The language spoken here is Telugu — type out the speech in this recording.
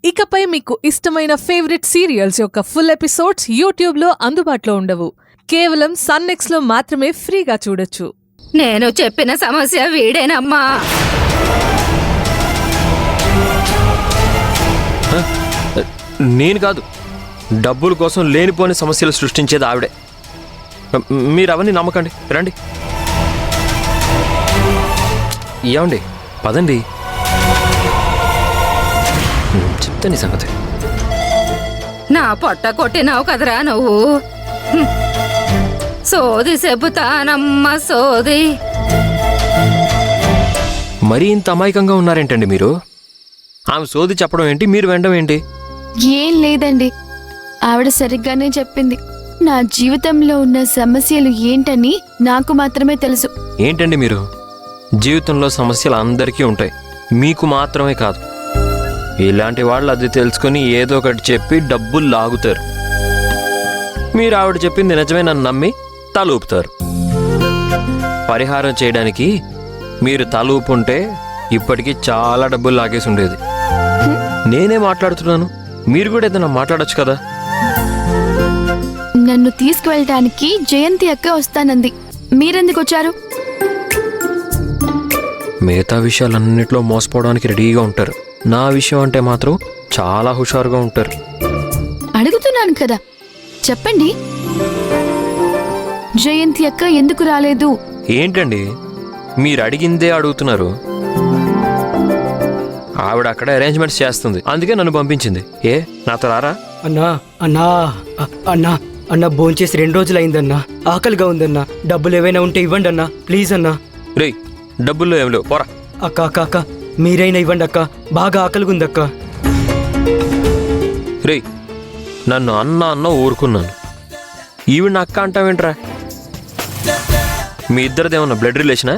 ఇకపై మీకు ఇష్టమైన ఫేవరెట్ సీరియల్స్ యొక్క ఫుల్ ఎపిసోడ్స్ యూట్యూబ్లో అందుబాటులో ఉండవు. కేవలం సన్నెక్స్లో మాత్రమే ఫ్రీగా చూడొచ్చు. నేను చెప్పిన సమస్య వీడేనమ్మా. నేను కాదు, డబ్బుల కోసం లేనిపోని సమస్యలు సృష్టించేది ఆవిడే. మీరు అవన్నీ నమ్మకండి, రండి. ఏమండి, పదండి, చెప్తా నీ సంగతి. నా పొట్ట కొట్టినావు కదరా నువ్వు. సోది చెబుతానమ్మ సోది. మరీ ఇంత అమాయకంగా ఉన్నారేంటండి మీరు? ఆమె సోది చెప్పడం ఏంటి, మీరు వినడం ఏంటి? ఏం లేదండి, ఆవిడ సరిగ్గానే చెప్పింది. నా జీవితంలో ఉన్న సమస్యలు ఏంటని నాకు మాత్రమే తెలుసు. ఏంటండి మీరు? జీవితంలో సమస్యలు అందరికీ ఉంటాయి, మీకు మాత్రమే కాదు. ఇలాంటి వాళ్ళు అది తెలుసుకుని ఏదో ఒకటి చెప్పి డబ్బులు లాగుతారు. మీరు ఆవిడ చెప్పింది నిజమే నన్ను నమ్మి తలూపుతారు. పరిహారం చేయడానికి మీరు తలూపుంటే ఇప్పటికీ చాలా డబ్బులు లాగేసి ఉండేది. నేనే మాట్లాడుతున్నాను, మీరు కూడా ఏదైనా మాట్లాడొచ్చు కదా. నన్ను తీసుకువెళ్ళటానికి జయంతి అక్క వస్తానంది, మీరెందుకు వచ్చారు? మిగతా విషయాలన్నింటిలో మోసపోవడానికి రెడీగా ఉంటారు, నా విషయం అంటే మాత్రం చాలా హుషారుగా ఉంటారు. అడుగుతున్నాను కదా, చెప్పండి. జయంతి అక్క ఎందుకు రాలేదు? ఏంటండి మీరు అడిగిందే అడుగుతున్నారు? ఆవిడ అక్కడ అరేంజ్మెంట్స్ చేస్తుంది, అందుకే నన్ను పంపించింది. ఏ నాతో రారా? అన్నా అన్నా అన్నా అన్నా భోంచేసి 2 రోజులు అయిందన్నా, ఆకలిగా ఉందన్నా. డబ్బులు ఏవైనా ఉంటే ఇవ్వండి అన్నా, ప్లీజ్ అన్నా. రేయ్, డబ్బుల్లో ఏం లేవు, పోరా. అక్క అక్క అక్క మీరైనా ఇవ్వండి అక్క, బాగా ఆకలిగా ఉందక్క. రేయ్, నన్ను అన్న ఊరుకున్నాను, ఈవిడ అక్క అంటావేంట్రా? మీ ఇద్దరిదేమన్నా బ్లడ్ రిలేషనా?